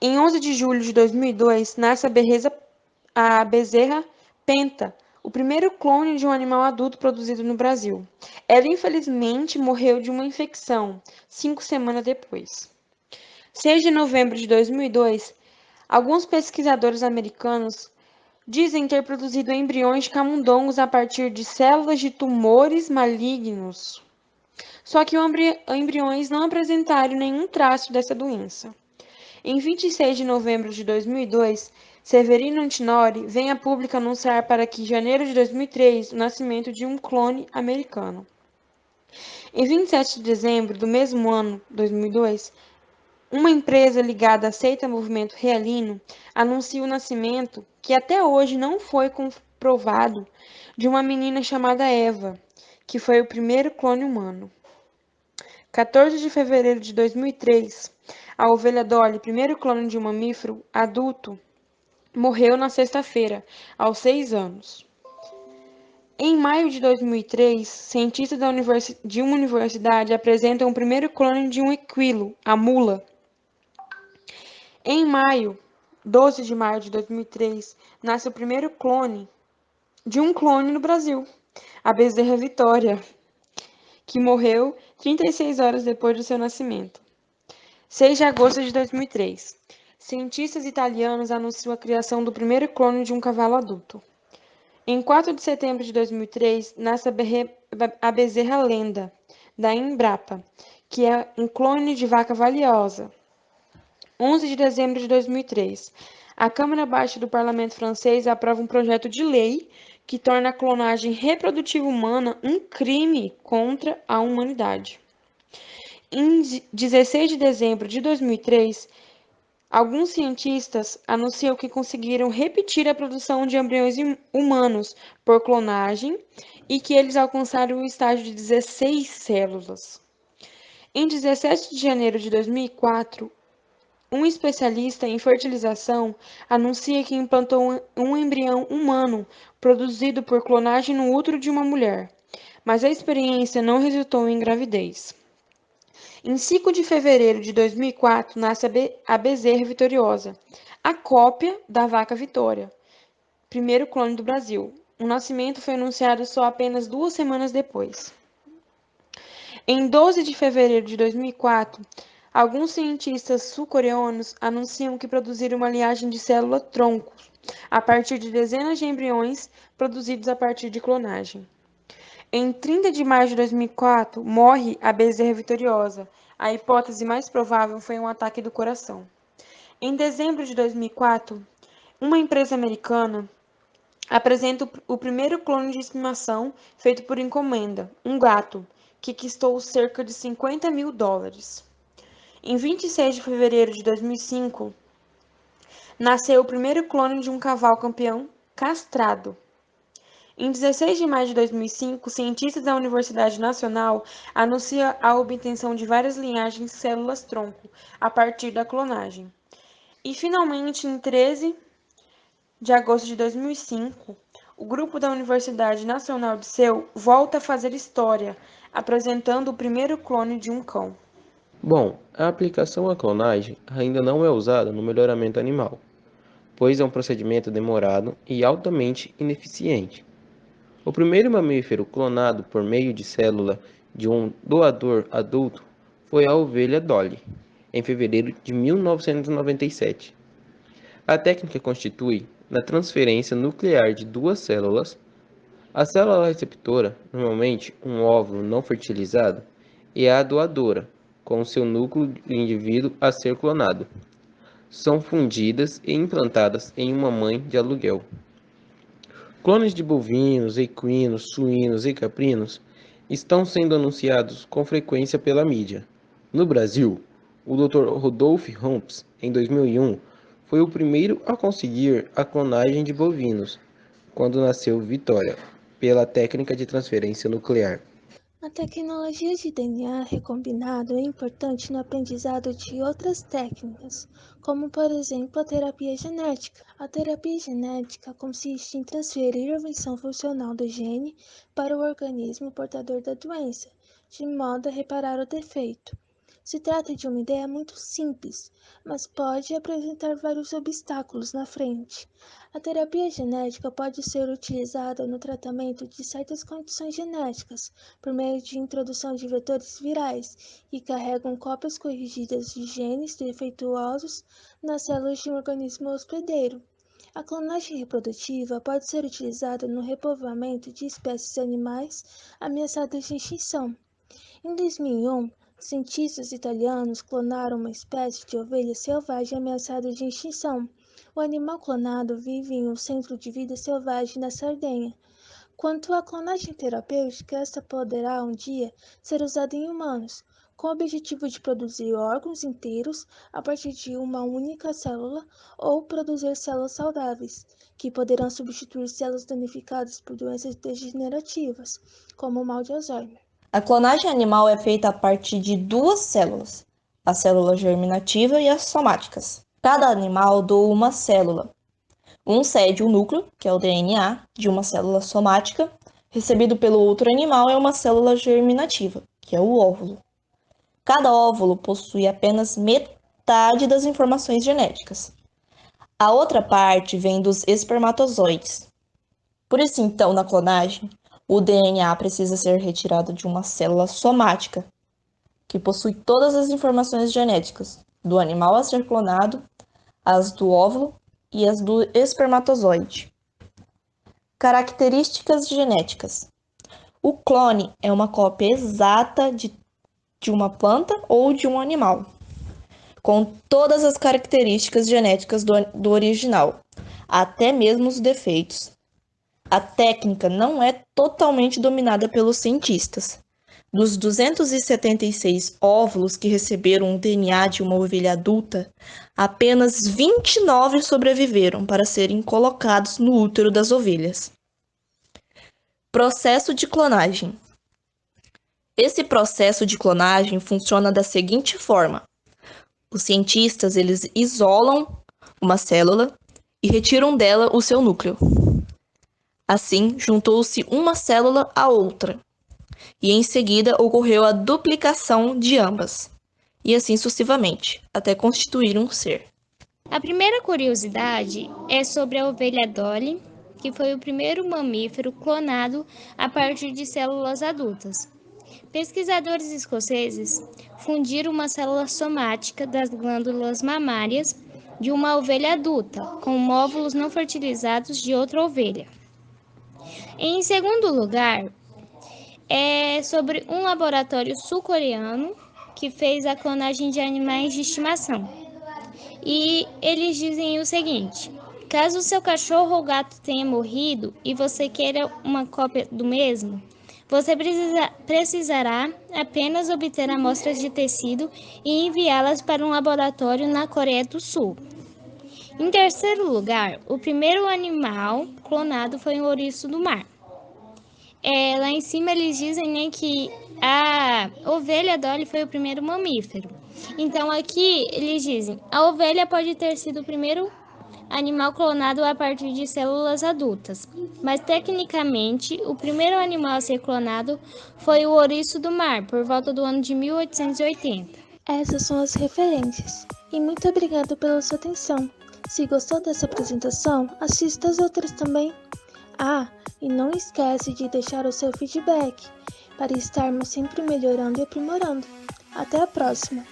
Em 11 de julho de 2002, nasce a bezerra Penta, o primeiro clone de um animal adulto produzido no Brasil. Ela, infelizmente, morreu de uma infecção 5 semanas depois. 6 de novembro de 2002, alguns pesquisadores americanos dizem ter produzido embriões de camundongos a partir de células de tumores malignos. Só que os embriões não apresentaram nenhum traço dessa doença. Em 26 de novembro de 2002, Severino Antinori vem a público anunciar para que janeiro de 2003 o nascimento de um clone americano. Em 27 de dezembro do mesmo ano, 2002, uma empresa ligada à seita Movimento Realino anuncia o nascimento, que até hoje não foi comprovado, de uma menina chamada Eva, que foi o primeiro clone humano. 14 de fevereiro de 2003, a ovelha Dolly, primeiro clone de um mamífero adulto, morreu na sexta-feira, aos 6 anos. Em maio de 2003, cientistas de uma universidade apresentam o primeiro clone de um equilo, a mula. Em maio, 12 de maio de 2003, nasce o primeiro clone de um clone no Brasil, a bezerra Vitória, que morreu 36 horas depois do seu nascimento. 6 de agosto de 2003. Cientistas italianos anunciam a criação do primeiro clone de um cavalo adulto. Em 4 de setembro de 2003, nasce a bezerra Lenda, da Embrapa, que é um clone de vaca valiosa. 11 de dezembro de 2003. A Câmara Baixa do Parlamento francês aprova um projeto de lei que torna a clonagem reprodutiva humana um crime contra a humanidade. Em 16 de dezembro de 2003, alguns cientistas anunciam que conseguiram repetir a produção de embriões humanos por clonagem e que eles alcançaram o estágio de 16 células. Em 17 de janeiro de 2004, um especialista em fertilização anuncia que implantou um embrião humano produzido por clonagem no útero de uma mulher, mas a experiência não resultou em gravidez. Em 5 de fevereiro de 2004, nasce a bezerra vitoriosa, a cópia da vaca Vitória, primeiro clone do Brasil. O nascimento foi anunciado só apenas 2 semanas depois. Em 12 de fevereiro de 2004, alguns cientistas sul-coreanos anunciam que produziram uma linhagem de célula-tronco a partir de dezenas de embriões produzidos a partir de clonagem. Em 30 de maio de 2004, morre a bezerra vitoriosa. A hipótese mais provável foi um ataque do coração. Em dezembro de 2004, uma empresa americana apresenta o primeiro clone de estimação feito por encomenda, um gato, que custou cerca de $50.000. Em 26 de fevereiro de 2005, nasceu o primeiro clone de um cavalo campeão castrado. Em 16 de maio de 2005, cientistas da Universidade Nacional anunciam a obtenção de várias linhagens de células-tronco a partir da clonagem. E, finalmente, em 13 de agosto de 2005, o grupo da Universidade Nacional de Seul volta a fazer história, apresentando o primeiro clone de um cão. Bom, a aplicação à clonagem ainda não é usada no melhoramento animal, pois é um procedimento demorado e altamente ineficiente. O primeiro mamífero clonado por meio de célula de um doador adulto foi a ovelha Dolly, em fevereiro de 1997. A técnica constitui na transferência nuclear de duas células. A célula receptora, normalmente um óvulo não fertilizado, é a doadora, com seu núcleo do indivíduo a ser clonado. São fundidas e implantadas em uma mãe de aluguel. Clones de bovinos, equinos, suínos e caprinos estão sendo anunciados com frequência pela mídia. No Brasil, o Dr. Rodolph Humps, em 2001, foi o primeiro a conseguir a clonagem de bovinos, quando nasceu Vitória, pela técnica de transferência nuclear. A tecnologia de DNA recombinado é importante no aprendizado de outras técnicas, como por exemplo a terapia genética. A terapia genética consiste em transferir a versão funcional do gene para o organismo portador da doença, de modo a reparar o defeito. Se trata de uma ideia muito simples, mas pode apresentar vários obstáculos na frente. A terapia genética pode ser utilizada no tratamento de certas condições genéticas, por meio de introdução de vetores virais, que carregam cópias corrigidas de genes defeituosos nas células de um organismo hospedeiro. A clonagem reprodutiva pode ser utilizada no repovoamento de espécies animais ameaçadas de extinção. Em 2001, cientistas italianos clonaram uma espécie de ovelha selvagem ameaçada de extinção. O animal clonado vive em um centro de vida selvagem na Sardenha. Quanto à clonagem terapêutica, esta poderá um dia ser usada em humanos, com o objetivo de produzir órgãos inteiros a partir de uma única célula ou produzir células saudáveis, que poderão substituir células danificadas por doenças degenerativas, como o mal de Alzheimer. A clonagem animal é feita a partir de duas células, a célula germinativa e as somáticas. Cada animal doa uma célula. Um cede o núcleo, que é o DNA, de uma célula somática, recebido pelo outro animal é uma célula germinativa, que é o óvulo. Cada óvulo possui apenas metade das informações genéticas. A outra parte vem dos espermatozoides. Por isso, então, na clonagem, o DNA precisa ser retirado de uma célula somática, que possui todas as informações genéticas do animal a ser clonado, as do óvulo e as do espermatozoide. Características genéticas. O clone é uma cópia exata de uma planta ou de um animal, com todas as características genéticas do original, até mesmo os defeitos. A técnica não é totalmente dominada pelos cientistas. Dos 276 óvulos que receberam o DNA de uma ovelha adulta, apenas 29 sobreviveram para serem colocados no útero das ovelhas. Processo de clonagem. Esse processo de clonagem funciona da seguinte forma: os cientistas eles isolam uma célula e retiram dela o seu núcleo. Assim, juntou-se uma célula à outra, e em seguida ocorreu a duplicação de ambas, e assim sucessivamente, até constituir um ser. A primeira curiosidade é sobre a ovelha Dolly, que foi o primeiro mamífero clonado a partir de células adultas. Pesquisadores escoceses fundiram uma célula somática das glândulas mamárias de uma ovelha adulta com óvulos não fertilizados de outra ovelha. Em segundo lugar, é sobre um laboratório sul-coreano que fez a clonagem de animais de estimação. E eles dizem o seguinte: caso o seu cachorro ou gato tenha morrido e você queira uma cópia do mesmo, você precisará apenas obter amostras de tecido e enviá-las para um laboratório na Coreia do Sul. Em terceiro lugar, o primeiro animal clonado foi um ouriço do mar. Lá em cima eles dizem, que a ovelha Dolly foi o primeiro mamífero. Então aqui eles dizem, a ovelha pode ter sido o primeiro animal clonado a partir de células adultas, mas tecnicamente o primeiro animal a ser clonado foi o ouriço do mar, por volta do ano de 1880. Essas são as referências. E muito obrigado pela sua atenção. Se gostou dessa apresentação, assista as outras também. E não esquece de deixar o seu feedback, para estarmos sempre melhorando e aprimorando. Até a próxima!